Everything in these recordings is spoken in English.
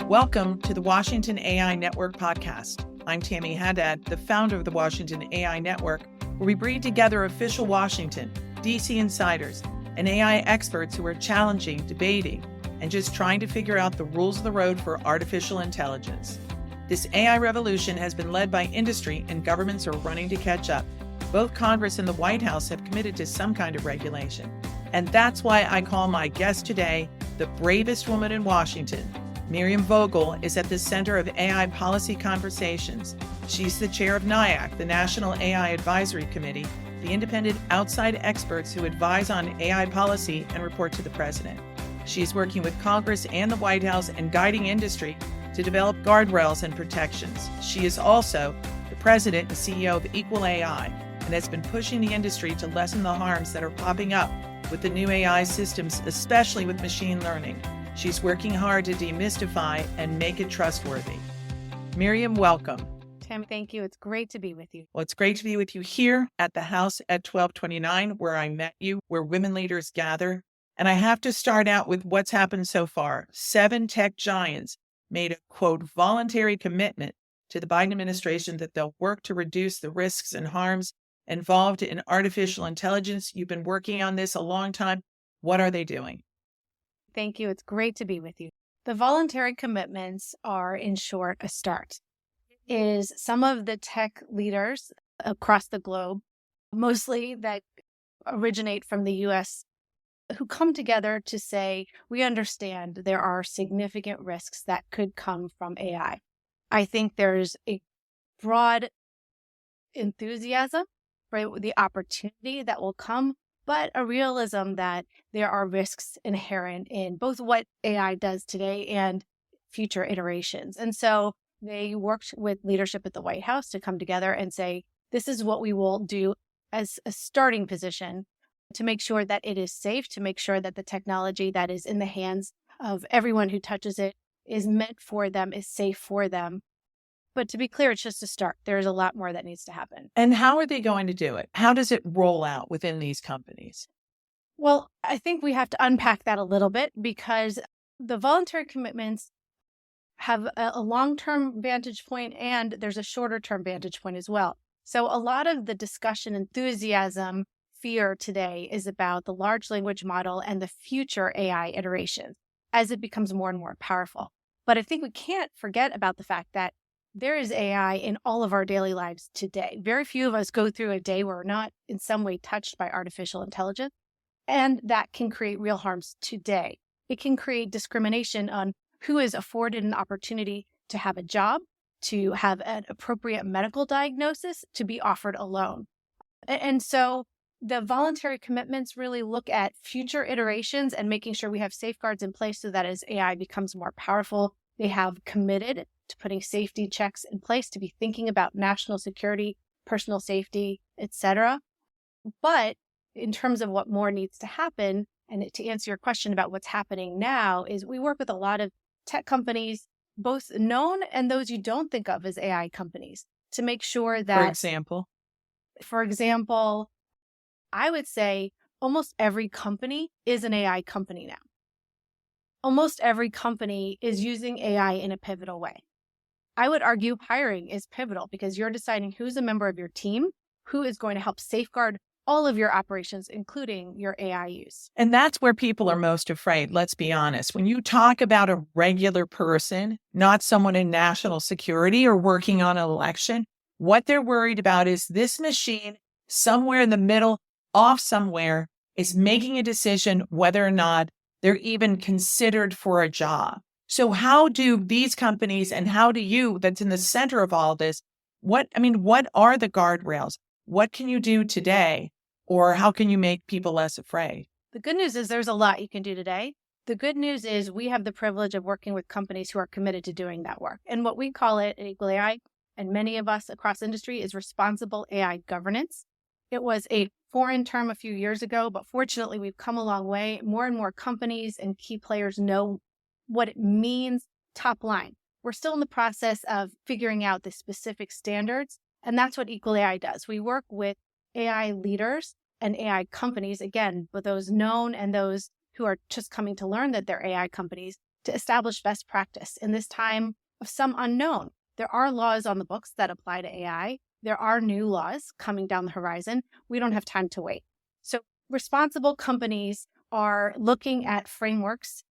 Welcome to the Washington AI Network podcast. I'm Tammy Haddad, the founder of the Washington AI Network, where we bring together official Washington, DC insiders, and AI experts who are challenging, debating, and just trying to figure out the rules of the road for artificial intelligence. This AI revolution has been led by industry, and governments are running to catch up. Both Congress and the White House have committed to some kind of regulation. And that's why I call my guest today the bravest woman in Washington. Miriam Vogel is at the center of AI policy conversations. She's the chair of NAIAC, the National AI Advisory Committee, the independent outside experts who advise on AI policy and report to the president. She's working with Congress and the White House and guiding industry to develop guardrails and protections. She is also the president and CEO of EqualAI and has been pushing the industry to lessen the harms that are popping up with the new AI systems, especially with machine learning. She's working hard to demystify and make it trustworthy. Miriam, welcome. Tam, thank you. It's great to be with you. Well, it's great to be with you here at the House at 1229, where I met you, where women leaders gather. And I have to start out with what's happened so far. 7 tech giants made a, quote, voluntary commitment to the Biden administration that they'll work to reduce the risks and harms involved in artificial intelligence. You've been working on this a long time. What are they doing? Thank you. It's great to be with you. The voluntary commitments are, in short, a start. It is some of the tech leaders across the globe, mostly that originate from the U.S., who come together to say, we understand there are significant risks that could come from AI. I think there's a broad enthusiasm for the opportunity that will come, but a realism that there are risks inherent in both what AI does today and future iterations. And so they worked with leadership at the White House to come together and say, this is what we will do as a starting position to make sure that it is safe, to make sure that the technology that is in the hands of everyone who touches it is meant for them, is safe for them. But to be clear, it's just a start. There's a lot more that needs to happen. And how are they going to do it? How does it roll out within these companies? Well, I think we have to unpack that a little bit because the voluntary commitments have a long-term vantage point and there's a shorter-term vantage point as well. So a lot of the discussion, enthusiasm, fear today is about the large language model and the future AI iterations as it becomes more and more powerful. But I think we can't forget about the fact that there is AI in all of our daily lives today. Very few of us go through a day where we're not in some way touched by artificial intelligence, and that can create real harms today. It can create discrimination on who is afforded an opportunity to have a job, to have an appropriate medical diagnosis, to be offered a loan. And so the voluntary commitments really look at future iterations and making sure we have safeguards in place so that as AI becomes more powerful, they have committed to putting safety checks in place, to be thinking about national security, personal safety, etc. But in terms of what more needs to happen, and to answer your question about what's happening now, is we work with a lot of tech companies, both known and those you don't think of as AI companies, to make sure that, for example, I would say almost every company is an AI company now. Almost every company is using AI in a pivotal way. I would argue hiring is pivotal because you're deciding who's a member of your team, who is going to help safeguard all of your operations, including your AI use. And that's where people are most afraid, let's be honest. When you talk about a regular person, not someone in national security or working on an election, what they're worried about is this machine somewhere in the middle, off somewhere, is making a decision whether or not they're even considered for a job. So how do these companies and how do you, that's in the center of all this, what are the guardrails? What can you do today? Or how can you make people less afraid? The good news is there's a lot you can do today. The good news is we have the privilege of working with companies who are committed to doing that work. And what we call it at EqualAI, and many of us across industry, is responsible AI governance. It was a foreign term a few years ago, but fortunately we've come a long way. More and more companies and key players know what it means top line. We're still in the process of figuring out the specific standards, and that's what EqualAI does. We work with AI leaders and AI companies, again, with those known and those who are just coming to learn that they're AI companies, to establish best practice in this time of some unknown. There are laws on the books that apply to AI. There are new laws coming down the horizon. We don't have time to wait. So responsible companies are looking at frameworks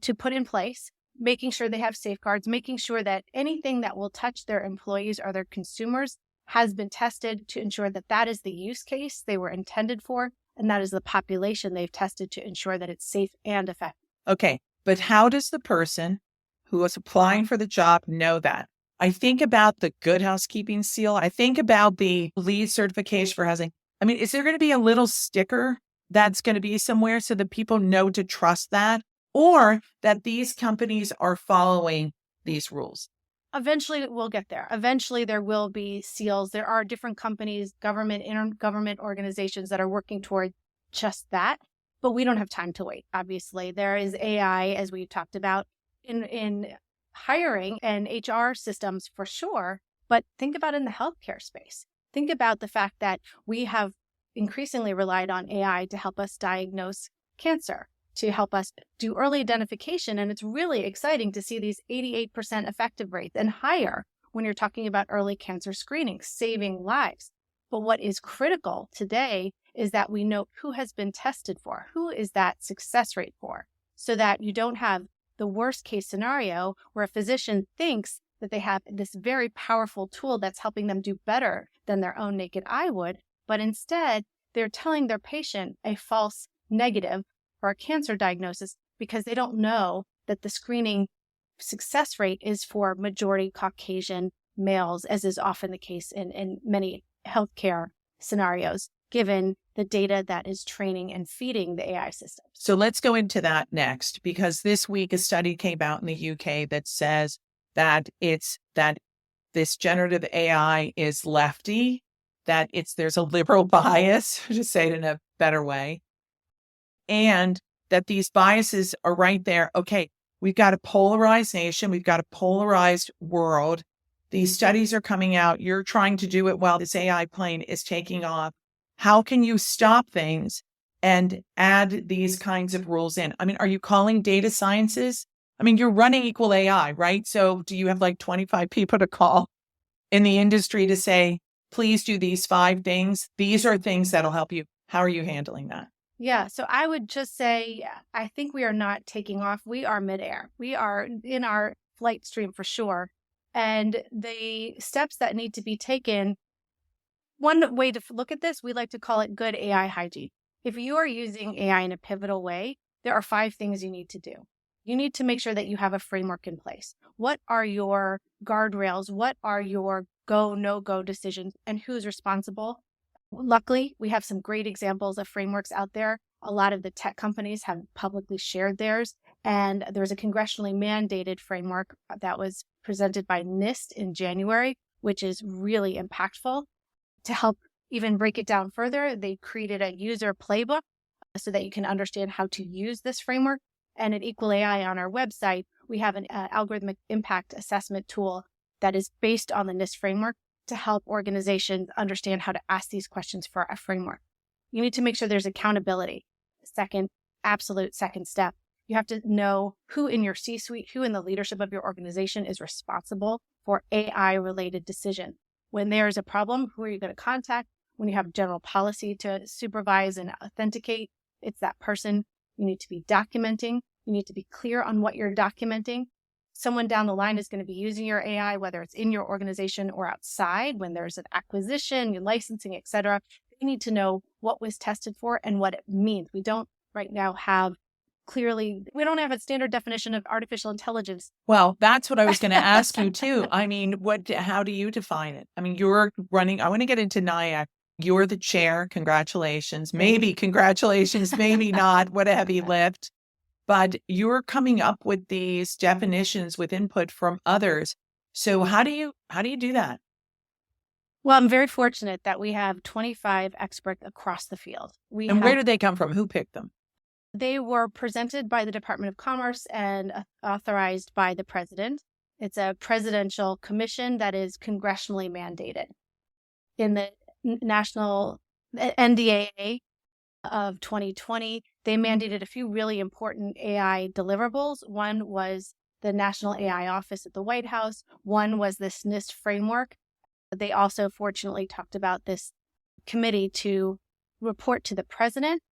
to put in place, making sure they have safeguards, making sure that anything that will touch their employees or their consumers has been tested to ensure that that is the use case they were intended for, and that is the population they've tested to ensure that it's safe and effective. Okay, but how does the person who is applying for the job know that? I think about the Good Housekeeping seal. I think about the LEED certification for housing. I mean, is there going to be a little sticker that's going to be somewhere so that people know to trust that, or that these companies are following these rules? Eventually, we'll get there. Eventually, there will be seals. There are different companies, government, intergovernment organizations that are working toward just that. But we don't have time to wait. Obviously, there is AI, as we talked about, in hiring and HR systems for sure. But think about in the healthcare space. Think about the fact that we have increasingly relied on AI to help us diagnose cancer, to help us do early identification. And it's really exciting to see these 88% effective rates and higher when you're talking about early cancer screening, saving lives. But what is critical today is that we know who has been tested for, who is that success rate for, so that you don't have the worst case scenario where a physician thinks that they have this very powerful tool that's helping them do better than their own naked eye would, but instead they're telling their patient a false negative for a cancer diagnosis because they don't know that the screening success rate is for majority Caucasian males, as is often the case in many healthcare scenarios, given the data that is training and feeding the AI system. So let's go into that next, because this week a study came out in the UK that says that this generative AI is lefty, that there's a liberal bias, to say it in a better way, and that these biases are right there. Okay, we've got a polarized nation, we've got a polarized world. These studies are coming out. You're trying to do it while this AI plane is taking off. How can you stop things and add these kinds of rules in? I mean, are you calling data sciences? I mean, you're running EqualAI, right? So do you have like 25 people to call in the industry to say, please do these 5 things? These are things that'll help you. How are you handling that? Yeah, so I would just say, I think we are not taking off. We are midair. We are in our flight stream for sure. And the steps that need to be taken, one way to look at this, we like to call it good AI hygiene. If you are using AI in a pivotal way, there are 5 things you need to do. You need to make sure that you have a framework in place. What are your guardrails? What are your go, no-go decisions? And who's responsible? Luckily, we have some great examples of frameworks out there. A lot of the tech companies have publicly shared theirs. And there's a congressionally mandated framework that was presented by NIST in January, which is really impactful. To help even break it down further, they created a user playbook so that you can understand how to use this framework. And at EqualAI on our website, we have an algorithmic impact assessment tool that is based on the NIST framework to help organizations understand how to ask these questions for a framework. You need to make sure there's accountability. Absolute second step. You have to know who in your C-suite, who in the leadership of your organization is responsible for AI-related decisions. When there is a problem, who are you going to contact? When you have general policy to supervise and authenticate, it's that person. You need to be documenting. You need to be clear on what you're documenting. Someone down the line is going to be using your AI, whether it's in your organization or outside, when there's an acquisition, licensing, et cetera. They need to know what was tested for and what it means. We don't right now have we don't have a standard definition of artificial intelligence. Well, that's what I was going to ask you too. I mean, how do you define it? I mean, you're running, I want to get into NAIAC. You're the chair. Congratulations. Maybe congratulations, maybe not. What a heavy lift. But you're coming up with these definitions with input from others. So how do you do that? Well, I'm very fortunate that we have 25 experts across the field. Where did they come from? Who picked them? They were presented by the Department of Commerce and authorized by the president. It's a presidential commission that is congressionally mandated. In the national NDAA of 2020, they mandated a few really important AI deliverables. One was the National AI Office at the White House. One was this NIST framework. They also fortunately talked about this committee to report to the president,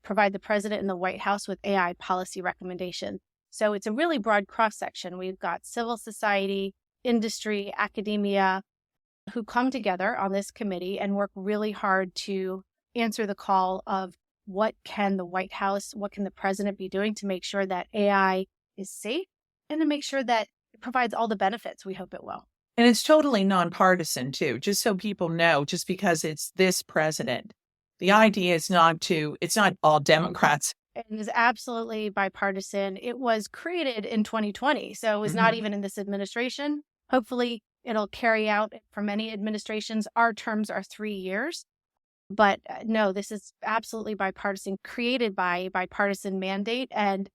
provide the president and the White House with AI policy recommendations. So it's a really broad cross-section. We've got civil society, industry, academia, who come together on this committee and work really hard to answer the call of what can the White House, what can the president be doing to make sure that AI is safe and to make sure that it provides all the benefits we hope it will. And it's totally nonpartisan, too, just so people know, just because it's this president. The idea is it's not all Democrats. It is absolutely bipartisan. It was created in 2020, so it was not even in this administration. Hopefully, it'll carry out for many administrations. Our terms are 3 years. But no, this is absolutely bipartisan, created by bipartisan mandate. And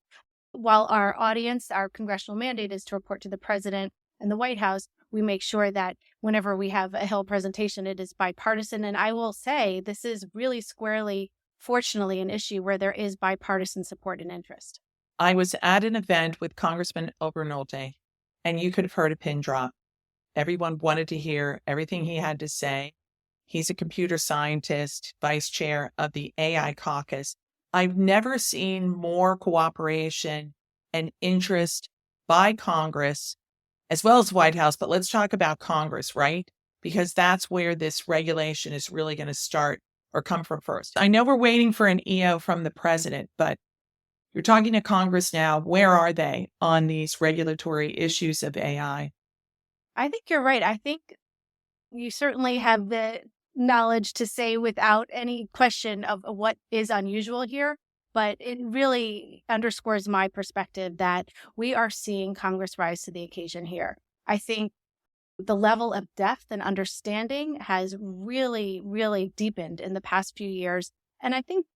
while our audience, our congressional mandate is to report to the president and the White House, we make sure that whenever we have a Hill presentation, it is bipartisan. And I will say this is really squarely, fortunately, an issue where there is bipartisan support and interest. I was at an event with Congressman Obernolte, and you could have heard a pin drop. Everyone wanted to hear everything he had to say. He's a computer scientist, vice chair of the AI caucus. I've never seen more cooperation and interest by Congress, as well as White House. But let's talk about Congress, right? Because that's where this regulation is really going to start or come from first. I know we're waiting for an EO from the president, but you're talking to Congress now. Where are they on these regulatory issues of AI? I think you're right. I think you certainly have the knowledge to say without any question of what is unusual here, but it really underscores my perspective that we are seeing Congress rise to the occasion here. I think the level of depth and understanding has really, really deepened in the past few years. And I think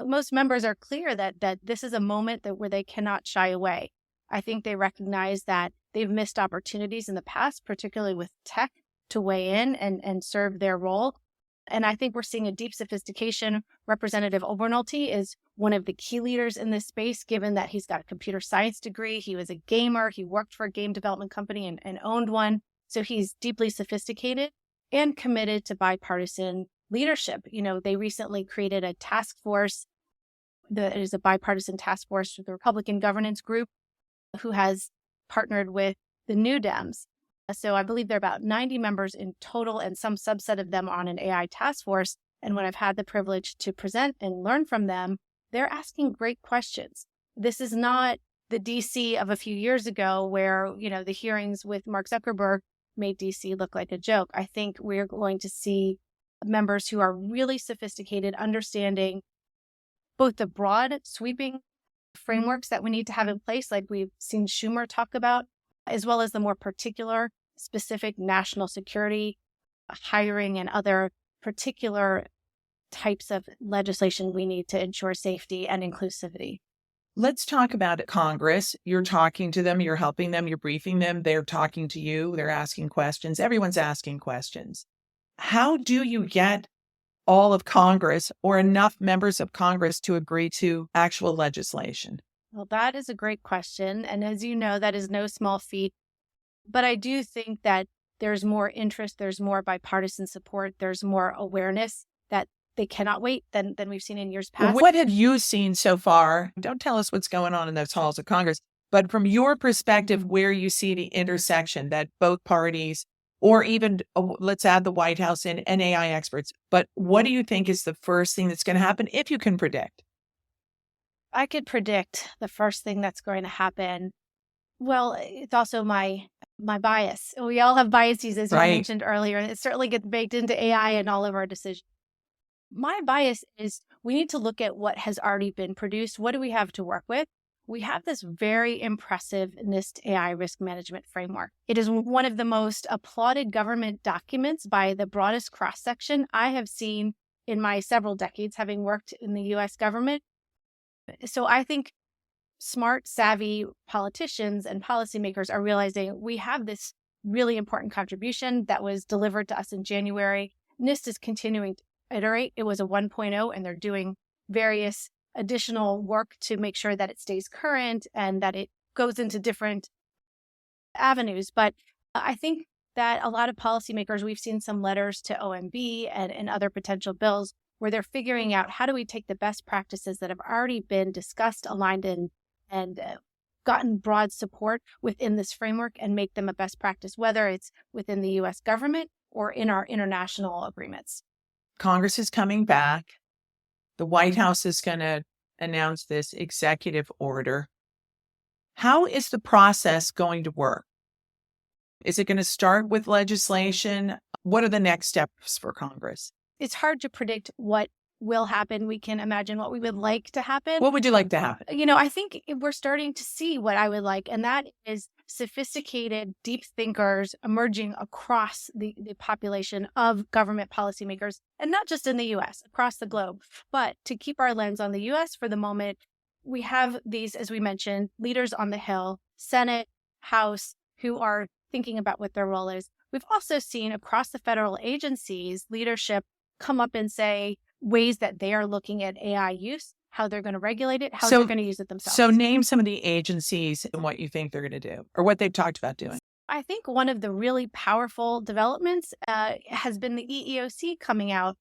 most members are clear that this is a moment where they cannot shy away. I think they recognize that they've missed opportunities in the past, particularly with tech, to weigh in and serve their role. And I think we're seeing a deep sophistication. Representative Obernolte is one of the key leaders in this space, given that he's got a computer science degree. He was a gamer. He worked for a game development company and owned one. So he's deeply sophisticated and committed to bipartisan leadership. You know, they recently created a task force that is a bipartisan task force with the Republican governance group who has partnered with the New Dems. So I believe there are about 90 members in total and some subset of them on an AI task force. And when I've had the privilege to present and learn from them, they're asking great questions. This is not the DC of a few years ago where, you know, the hearings with Mark Zuckerberg made DC look like a joke. I think we're going to see members who are really sophisticated, understanding both the broad sweeping frameworks that we need to have in place, like we've seen Schumer talk about, as well as the more particular, specific national security, hiring, and other particular types of legislation we need to ensure safety and inclusivity. Let's talk about it. Congress. You're talking to them, you're helping them, you're briefing them, they're talking to you, they're asking questions, everyone's asking questions. How do you get all of Congress or enough members of Congress to agree to actual legislation? Well, that is a great question. And as you know, that is no small feat. But I do think that there's more interest, there's more bipartisan support, there's more awareness that they cannot wait than we've seen in years past. What have you seen so far? Don't tell us what's going on in those halls of Congress, but from your perspective, where you see the intersection that both parties, or even let's add the White House and NAI experts, but what do you think is the first thing that's going to happen, if you can predict? I could predict the first thing that's going to happen. Well, it's also my bias. We all have biases, as you mentioned earlier, and it certainly gets baked into AI and all of our decisions. My bias is we need to look at what has already been produced. What do we have to work with? We have this very impressive NIST AI risk management framework. It is one of the most applauded government documents by the broadest cross-section I have seen in my several decades having worked in the U.S. government. So I think smart, savvy politicians and policymakers are realizing we have this really important contribution that was delivered to us in January. NIST is continuing to iterate. It was a 1.0, and they're doing various additional work to make sure that it stays current and that it goes into different avenues. But I think that a lot of policymakers, we've seen some letters to OMB and other potential bills where they're figuring out how do we take the best practices that have already been discussed, aligned in, and gotten broad support within this framework and make them a best practice, whether it's within the U.S. government or in our international agreements. Congress is coming back. The White House is going to announce this executive order. How is the process going to work? Is it going to start with legislation? What are the next steps for Congress? It's hard to predict what will happen. We can imagine what we would like to happen. What would you like to happen? I think we're starting to see what I would like, and that is sophisticated, deep thinkers emerging across the population of government policymakers, and not just in the U.S., across the globe. But to keep our lens on the U.S. for the moment, we have these, as we mentioned, leaders on the Hill, Senate, House, who are thinking about what their role is. We've also seen across the federal agencies, leadership come up and say ways that they are looking at AI use, how they're going to regulate it, how they're going to use it themselves. So name some of the agencies and what you think they're going to do or what they've talked about doing. I think one of the really powerful developments has been the EEOC coming out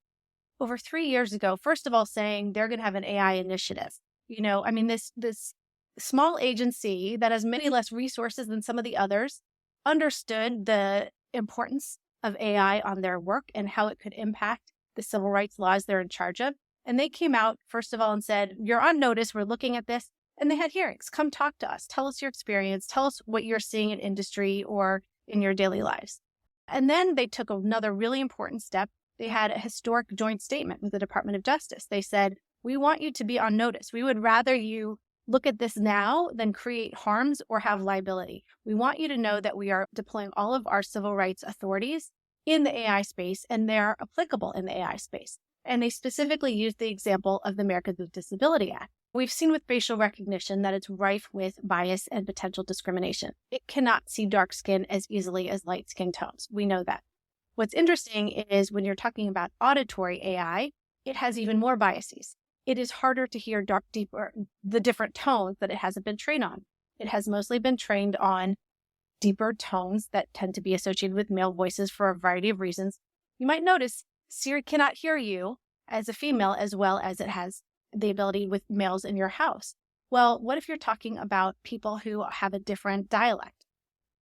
over 3 years ago, first of all, saying they're going to have an AI initiative. This small agency that has many less resources than some of the others understood the importance of AI on their work and how it could impact the civil rights laws they're in charge of. And they came out, first of all, and said, you're on notice. We're looking at this. And they had hearings. Come talk to us. Tell us your experience. Tell us what you're seeing in industry or in your daily lives. And then they took another really important step. They had a historic joint statement with the Department of Justice. They said, we want you to be on notice. We would rather you look at this now than create harms or have liability. We want you to know that we are deploying all of our civil rights authorities in the AI space, and they're applicable in the AI space. And they specifically used the example of the Americans with Disabilities Act. We've seen with facial recognition that it's rife with bias and potential discrimination. It cannot see dark skin as easily as light skin tones. We know that. What's interesting is when you're talking about auditory AI, it has even more biases. It is harder to hear deeper, the different tones that it hasn't been trained on. It has mostly been trained on deeper tones that tend to be associated with male voices for a variety of reasons. You might notice Siri cannot hear you as a female as well as it has the ability with males in your house. Well, what if you're talking about people who have a different dialect?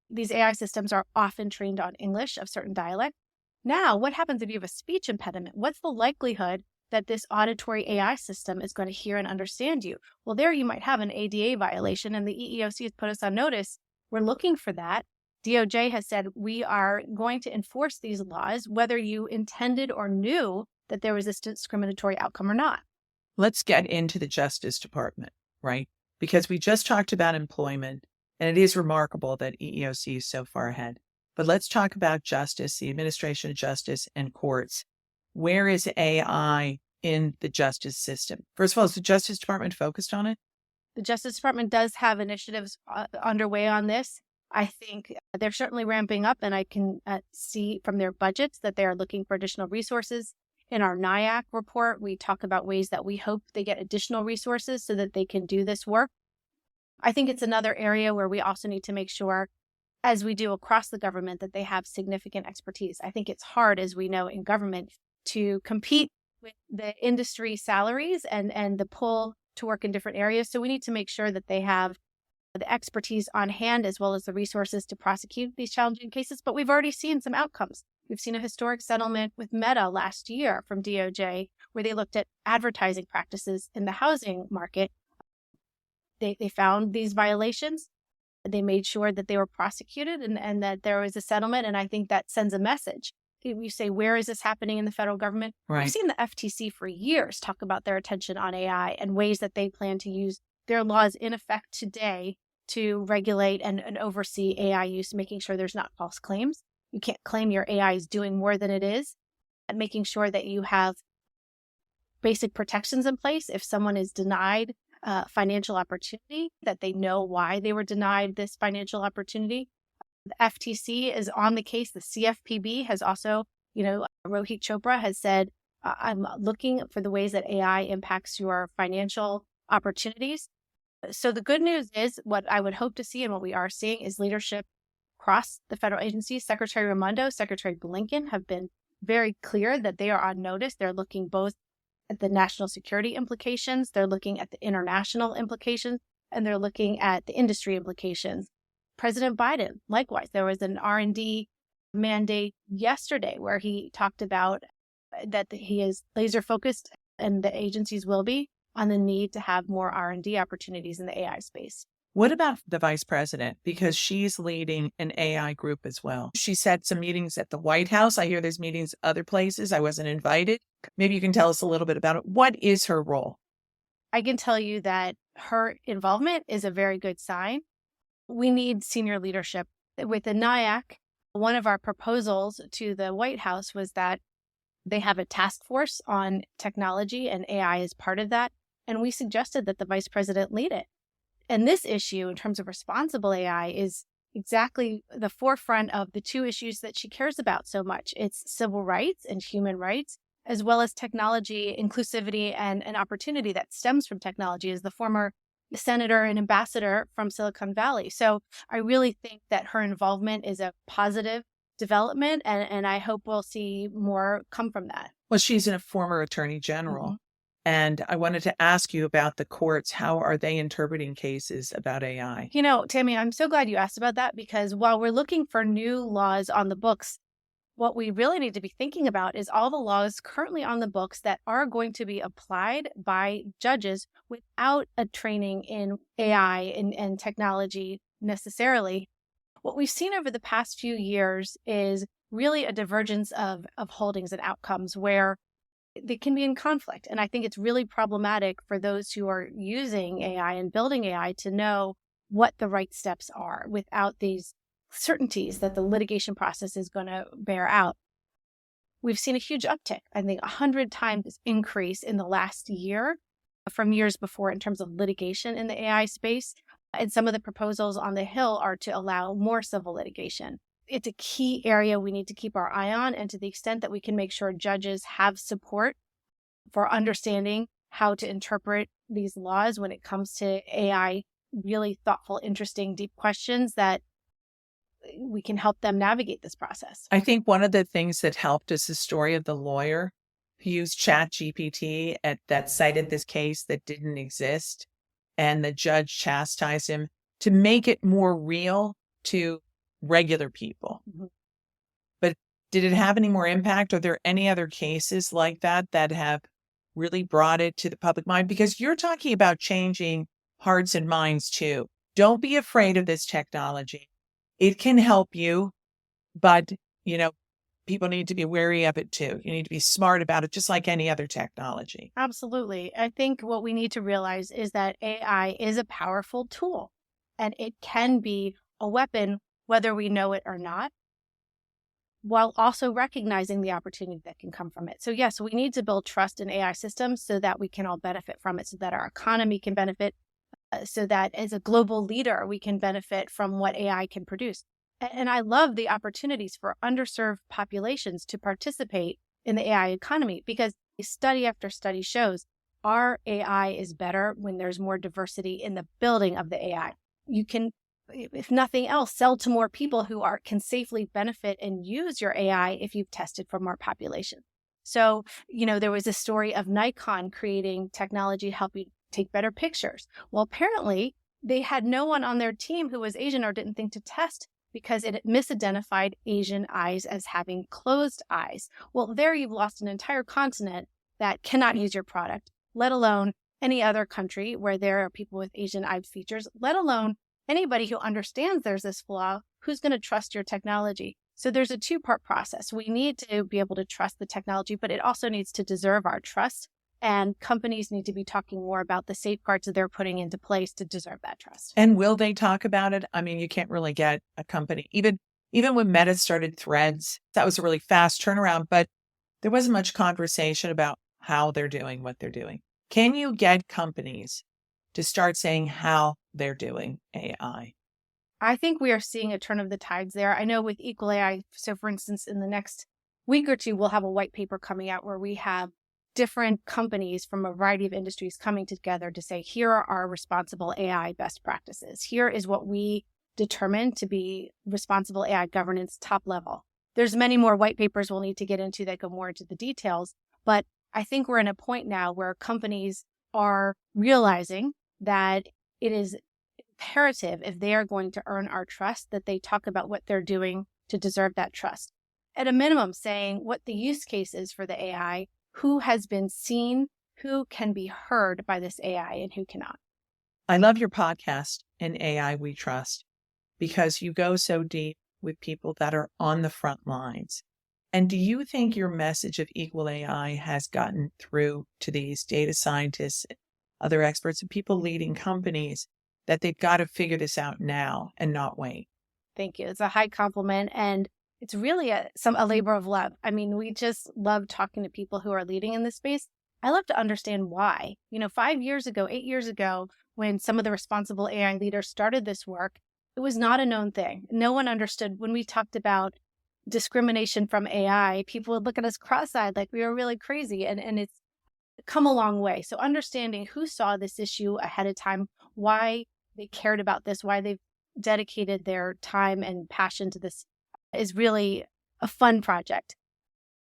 These AI systems are often trained on English of certain dialect. Now, what happens if you have a speech impediment? What's the likelihood that this auditory AI system is going to hear and understand you? Well, there you might have an ADA violation, and the EEOC has put us on notice. We're looking for that. DOJ has said we are going to enforce these laws, whether you intended or knew that there was this discriminatory outcome or not. Let's get into the Justice Department, right? Because we just talked about employment, and it is remarkable that EEOC is so far ahead. But let's talk about justice, the administration of justice, and courts. Where is AI in the justice system? First of all, is the Justice Department focused on it? The Justice Department does have initiatives underway on this. I think they're certainly ramping up, and I can see from their budgets that they are looking for additional resources. In our NAIAC report, we talk about ways that we hope they get additional resources so that they can do this work. I think it's another area where we also need to make sure, as we do across the government, that they have significant expertise. I think it's hard, as we know in government, to compete with the industry salaries and the pull to work in different areas. So we need to make sure that they have the expertise on hand as well as the resources to prosecute these challenging cases. But we've already seen some outcomes. We've seen a historic settlement with Meta last year from DOJ, where they looked at advertising practices in the housing market. They found these violations. They made sure that they were prosecuted and that there was a settlement. And I think that sends a message. We say, where is this happening in the federal government? Right. We've seen the FTC for years talk about their attention on AI and ways that they plan to use their laws in effect today to regulate and oversee AI use, making sure there's not false claims. You can't claim your AI is doing more than it is, and making sure that you have basic protections in place. If someone is denied financial opportunity, that they know why they were denied this financial opportunity. The FTC is on the case. The CFPB has also, Rohit Chopra has said I'm looking for the ways that AI impacts your financial opportunities. So the good news is what I would hope to see and what we are seeing is leadership across the federal agencies. Secretary Raimondo, Secretary Blinken have been very clear that they are on notice. They're looking both at the national security implications, they're looking at the international implications, and they're looking at the industry implications. President Biden, likewise, there was an R&D mandate yesterday where he talked about that he is laser focused, and the agencies will be, on the need to have more R&D opportunities in the AI space. What about the vice president? Because she's leading an AI group as well. She said some meetings at the White House. I hear there's meetings other places. I wasn't invited. Maybe you can tell us a little bit about it. What is her role? I can tell you that her involvement is a very good sign. We need senior leadership. With the NAIAC, one of our proposals to the White House was that they have a task force on technology, and AI is part of that. And we suggested that the vice president lead it. And this issue, in terms of responsible AI, is exactly the forefront of the two issues that she cares about so much. It's civil rights and human rights, as well as technology, inclusivity, and an opportunity that stems from technology, as the former senator and ambassador from Silicon Valley. So I really think that her involvement is a positive development, and I hope we'll see more come from that. Well, she's a former attorney general. And I wanted to ask you about the courts. How are they interpreting cases about AI? You know, Tammy, I'm so glad you asked about that, because while we're looking for new laws on the books, what we really need to be thinking about is all the laws currently on the books that are going to be applied by judges without a training in AI and technology necessarily. What we've seen over the past few years is really a divergence of holdings and outcomes where they can be in conflict. And I think it's really problematic for those who are using AI and building AI to know what the right steps are without these certainties that the litigation process is going to bear out. We've seen a huge uptick, I think 100 times increase in the last year from years before in terms of litigation in the AI space. And some of the proposals on the Hill are to allow more civil litigation. It's a key area we need to keep our eye on, and to the extent that we can make sure judges have support for understanding how to interpret these laws when it comes to AI, really thoughtful, interesting, deep questions, that we can help them navigate this process. I think one of the things that helped is the story of the lawyer who used ChatGPT that cited this case that didn't exist, and the judge chastised him to make it more real to regular people. But did it have any more impact? Are there any other cases like that that have really brought it to the public mind? Because you're talking about changing hearts and minds too. Don't be afraid of this technology. It can help you, but people need to be wary of it too. You need to be smart about it, just like any other technology. Absolutely. I think what we need to realize is that AI is a powerful tool, and it can be a weapon whether we know it or not, while also recognizing the opportunity that can come from it. So yes, we need to build trust in AI systems so that we can all benefit from it, so that our economy can benefit, so that as a global leader, we can benefit from what AI can produce. And I love the opportunities for underserved populations to participate in the AI economy, because study after study shows our AI is better when there's more diversity in the building of the AI. You can, if nothing else, sell to more people who can safely benefit and use your AI if you've tested for more population. So, there was a story of Nikon creating technology to help you take better pictures. Well, apparently they had no one on their team who was Asian or didn't think to test, because it misidentified Asian eyes as having closed eyes. Well, there you've lost an entire continent that cannot use your product, let alone any other country where there are people with Asian eye features, let alone anybody who understands there's this flaw, who's going to trust your technology. So there's a two-part process. We need to be able to trust the technology, but it also needs to deserve our trust. And companies need to be talking more about the safeguards that they're putting into place to deserve that trust. And will they talk about it? I mean, you can't really get a company. Even when Meta started Threads, that was a really fast turnaround, but there wasn't much conversation about how they're doing what they're doing. Can you get companies to start saying how they're doing AI? I think we are seeing a turn of the tides there. I know with EqualAI, so for instance, in the next week or two, we'll have a white paper coming out where we have different companies from a variety of industries coming together to say, here are our responsible AI best practices. Here is what we determine to be responsible AI governance top level. There's many more white papers we'll need to get into that go more into the details, but I think we're in a point now where companies are realizing that it is imperative, if they are going to earn our trust, that they talk about what they're doing to deserve that trust. At a minimum, saying what the use case is for the AI, who has been seen, who can be heard by this AI, and who cannot. I love your podcast, An AI We Trust, because you go so deep with people that are on the front lines. And do you think your message of EqualAI has gotten through to these data scientists, other experts, and people leading companies that they've got to figure this out now and not wait? Thank you. It's a high compliment. And it's really a labor of love. I mean, we just love talking to people who are leading in this space. I love to understand why. 5 years ago, 8 years ago, when some of the responsible AI leaders started this work, it was not a known thing. No one understood when we talked about discrimination from AI, people would look at us cross-eyed like we were really crazy. And it's come a long way. So understanding who saw this issue ahead of time, why they cared about this, why they've dedicated their time and passion to this is really a fun project.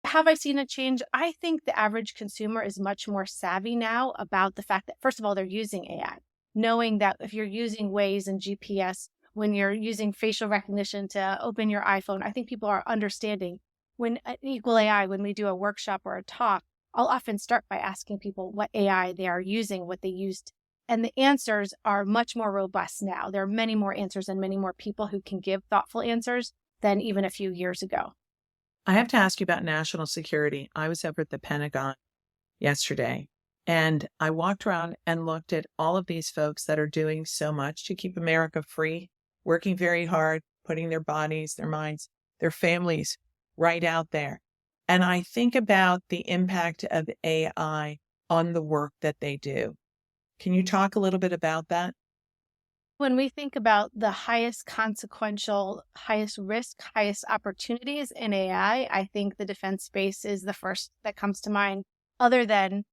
Have I seen a change? I think the average consumer is much more savvy now about the fact that, first of all, they're using AI, knowing that if you're using Waze and GPS, when you're using facial recognition to open your iPhone, I think people are understanding. When at EqualAI, when we do a workshop or a talk, I'll often start by asking people what AI they are using, what they used. And the answers are much more robust now. There are many more answers and many more people who can give thoughtful answers than even a few years ago. I have to ask you about national security. I was over at the Pentagon yesterday, and I walked around and looked at all of these folks that are doing so much to keep America free, working very hard, putting their bodies, their minds, their families right out there. And I think about the impact of AI on the work that they do. Can you talk a little bit about that? When we think about the highest consequential, highest risk, highest opportunities in AI, I think the defense space is the first that comes to mind, other than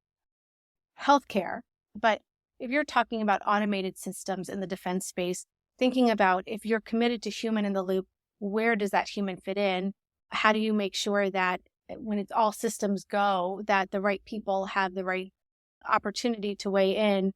healthcare. But if you're talking about automated systems in the defense space, thinking about if you're committed to human in the loop, where does that human fit in? How do you make sure that when it's all systems go, that the right people have the right opportunity to weigh in?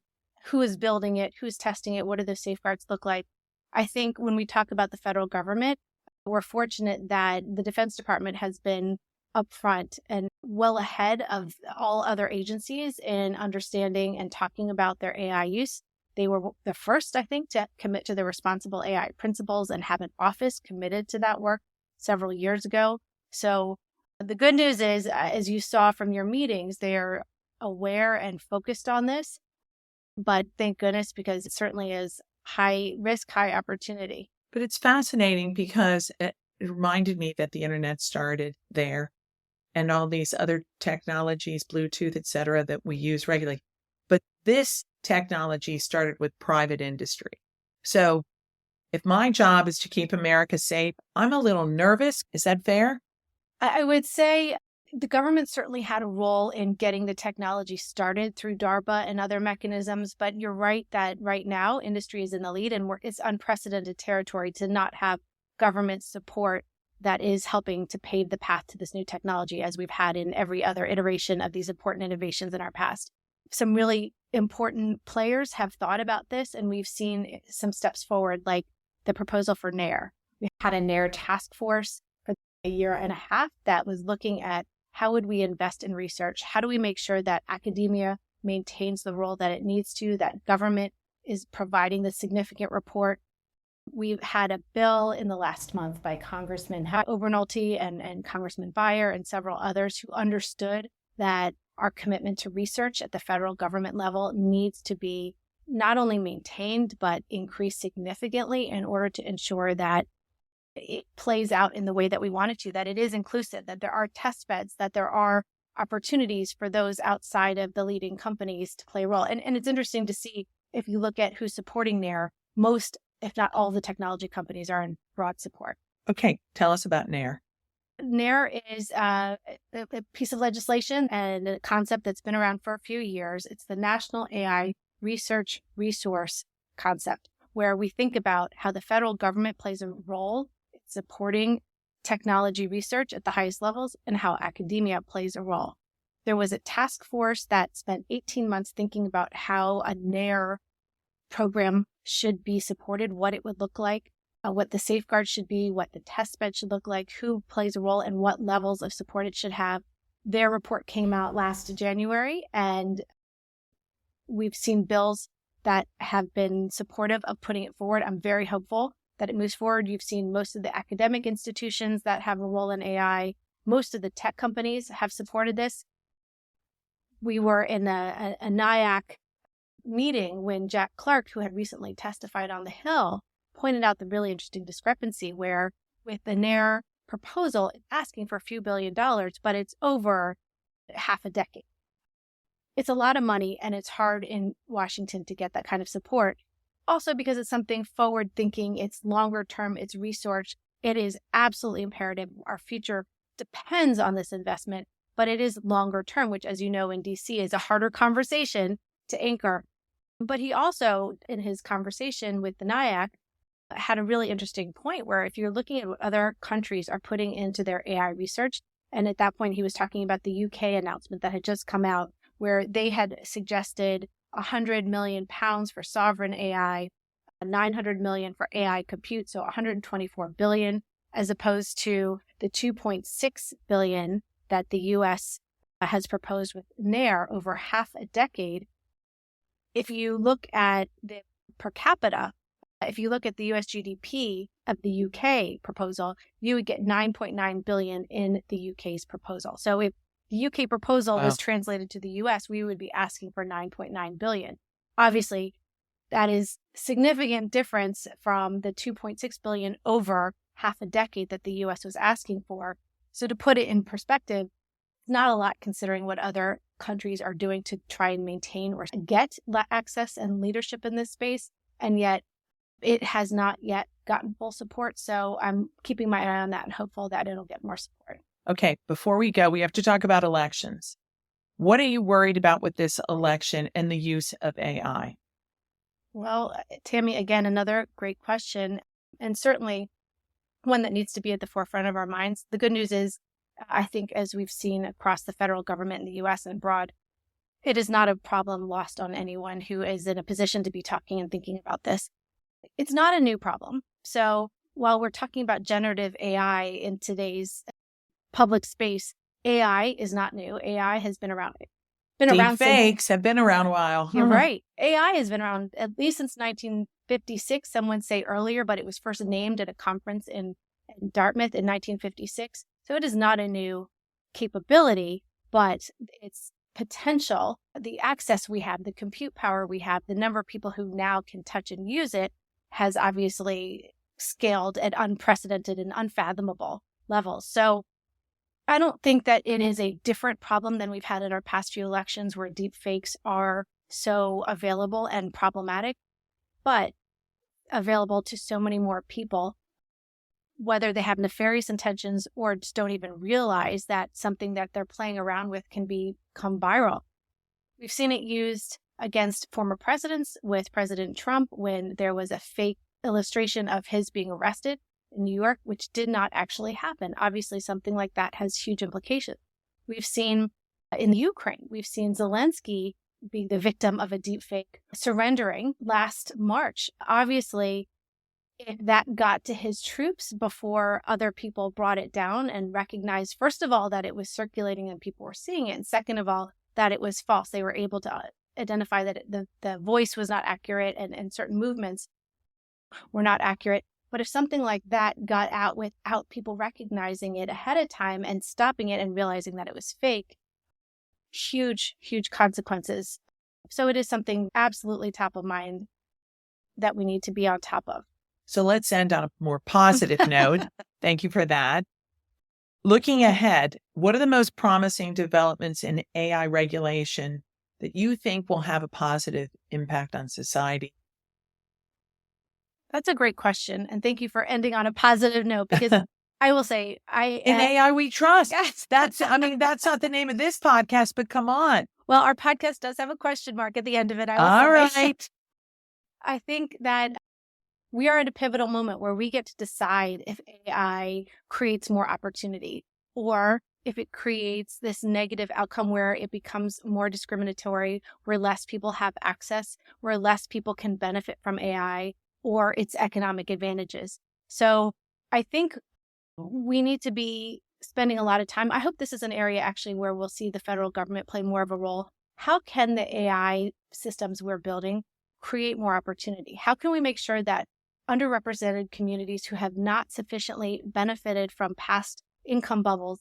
Who is building it? Who's testing it? What do those safeguards look like? I think when we talk about the federal government, we're fortunate that the Defense Department has been upfront and well ahead of all other agencies in understanding and talking about their AI use. They were the first, I think, to commit to the responsible AI principles and have an office committed to that work several years ago. So the good news is, as you saw from your meetings, they're aware and focused on this. But thank goodness, because it certainly is high risk, high opportunity. But it's fascinating because it reminded me that the internet started there and all these other technologies, Bluetooth, et cetera, that we use regularly. But this technology started with private industry. So if my job is to keep America safe, I'm a little nervous. Is that fair? I would say the government certainly had a role in getting the technology started through DARPA and other mechanisms, but you're right that right now industry is in the lead and it's unprecedented territory to not have government support that is helping to pave the path to this new technology, as we've had in every other iteration of these important innovations in our past. Some really important players have thought about this, and we've seen some steps forward, like the proposal for NAIR. We had a NAIR task force for a year and a half that was looking at how would we invest in research? How do we make sure that academia maintains the role that it needs to, that government is providing the significant report? We've had a bill in the last month by Congressman Obernolte and Congressman Beyer and several others who understood that our commitment to research at the federal government level needs to be not only maintained, but increased significantly in order to ensure that it plays out in the way that we want it to, that it is inclusive, that there are test beds, that there are opportunities for those outside of the leading companies to play a role. And it's interesting to see, if you look at who's supporting NAIR, most, if not all, the technology companies are in broad support. Okay, tell us about NAIR. NAIR is a piece of legislation and a concept that's been around for a few years. It's the National AI Research Resource concept, where we think about how the federal government plays a role in supporting technology research at the highest levels and how academia plays a role. There was a task force that spent 18 months thinking about how a NAIR program should be supported, what it would look like, what the safeguards should be, what the test bed should look like, who plays a role, and what levels of support it should have. Their report came out last January, and we've seen bills that have been supportive of putting it forward. I'm very hopeful that it moves forward. You've seen most of the academic institutions that have a role in AI. Most of the tech companies have supported this. We were in a NAIAC meeting when Jack Clark, who had recently testified on the Hill, pointed out the really interesting discrepancy where with the NAIR proposal, it's asking for a few $1 billion, but it's over half a decade. It's a lot of money, and it's hard in Washington to get that kind of support. Also because it's something forward thinking, it's longer term, it's research. It is absolutely imperative. Our future depends on this investment, but it is longer term, which, as you know, in DC is a harder conversation to anchor. But he also, in his conversation with the NAIAC, had a really interesting point where if you're looking at what other countries are putting into their AI research, and at that point he was talking about the UK announcement that had just come out, where they had suggested £100 million for sovereign AI, 900 million for AI compute, so 124 billion, as opposed to the 2.6 billion that the US has proposed with NAIR over half a decade. If you look at the per capita, if you look at the US GDP of the UK proposal, you would get 9.9 billion in the UK's proposal. So if the UK proposal was translated to the US, we would be asking for 9.9 billion. Obviously, that is significant difference from the 2.6 billion over half a decade that the US was asking for. So to put it in perspective, it's not a lot considering what other countries are doing to try and maintain or get access and leadership in this space. And yet it has not yet gotten full support. So I'm keeping my eye on that and hopeful that it'll get more support. Okay, before we go, we have to talk about elections. What are you worried about with this election and the use of AI? Well, Tammy, again, another great question, and certainly one that needs to be at the forefront of our minds. The good news is, I think, as we've seen across the federal government in the U.S. and abroad, it is not a problem lost on anyone who is in a position to be talking and thinking about this. It's not a new problem. So while we're talking about generative AI in today's public space, AI is not new. AI has been around. Deepfakes have been around a while. You're right. AI has been around at least since 1956. Some would say earlier, but it was first named at a conference in Dartmouth in 1956. So it is not a new capability, but its potential, the access we have, the compute power we have, the number of people who now can touch and use it has obviously scaled at unprecedented and unfathomable levels. So I don't think that it is a different problem than we've had in our past few elections where deepfakes are so available and problematic, but available to so many more people, whether they have nefarious intentions or just don't even realize that something that they're playing around with can become viral. We've seen it used against former presidents with President Trump when there was a fake illustration of his being arrested in New York, which did not actually happen. Obviously, something like that has huge implications. We've seen in the Ukraine, we've seen Zelensky be the victim of a deepfake surrendering last March. Obviously, if that got to his troops before other people brought it down and recognized, first of all, that it was circulating and people were seeing it, and second of all, that it was false. They were able to identify that the voice was not accurate and certain movements were not accurate. But if something like that got out without people recognizing it ahead of time and stopping it and realizing that it was fake, huge, huge consequences. So it is something absolutely top of mind that we need to be on top of. So let's end on a more positive note. Thank you for that. Looking ahead, what are the most promising developments in AI regulation that you think will have a positive impact on society? That's a great question. And thank you for ending on a positive note, because I will say, In AI we trust. Yes. That's not the name of this podcast, but come on. Well, our podcast does have a question mark at the end of it. All right. I think that we are at a pivotal moment where we get to decide if AI creates more opportunity or if it creates this negative outcome where it becomes more discriminatory, where less people have access, where less people can benefit from AI or its economic advantages. So I think we need to be spending a lot of time. I hope this is an area actually where we'll see the federal government play more of a role. How can the AI systems we're building create more opportunity? How can we make sure that underrepresented communities who have not sufficiently benefited from past income bubbles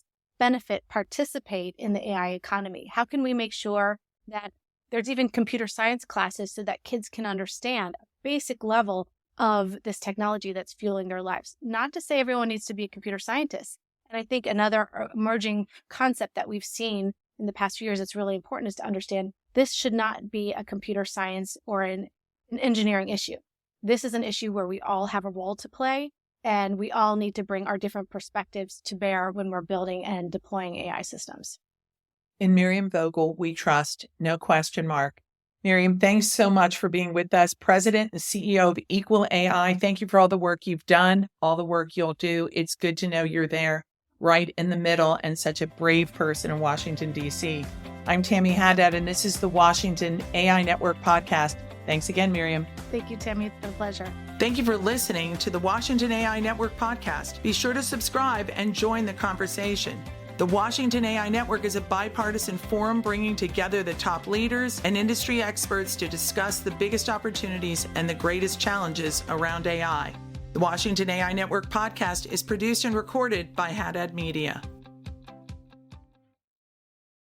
participate in the AI economy? How can we make sure that there's even computer science classes so that kids can understand a basic level of this technology that's fueling their lives? Not to say everyone needs to be a computer scientist. And I think another emerging concept that we've seen in the past few years that's really important is to understand this should not be a computer science or an engineering issue. This is an issue where we all have a role to play, and we all need to bring our different perspectives to bear when we're building and deploying AI systems. In Miriam Vogel, we trust, no question mark. Miriam, thanks so much for being with us. President and CEO of EqualAI. Thank you for all the work you've done, all the work you'll do. It's good to know you're there right in the middle and such a brave person in Washington, D.C. I'm Tammy Haddad, and this is the Washington AI Network podcast. Thanks again, Miriam. Thank you, Tammy. It's been a pleasure. Thank you for listening to the Washington AI Network podcast. Be sure to subscribe and join the conversation. The Washington AI Network is a bipartisan forum bringing together the top leaders and industry experts to discuss the biggest opportunities and the greatest challenges around AI. The Washington AI Network podcast is produced and recorded by Haddad Media.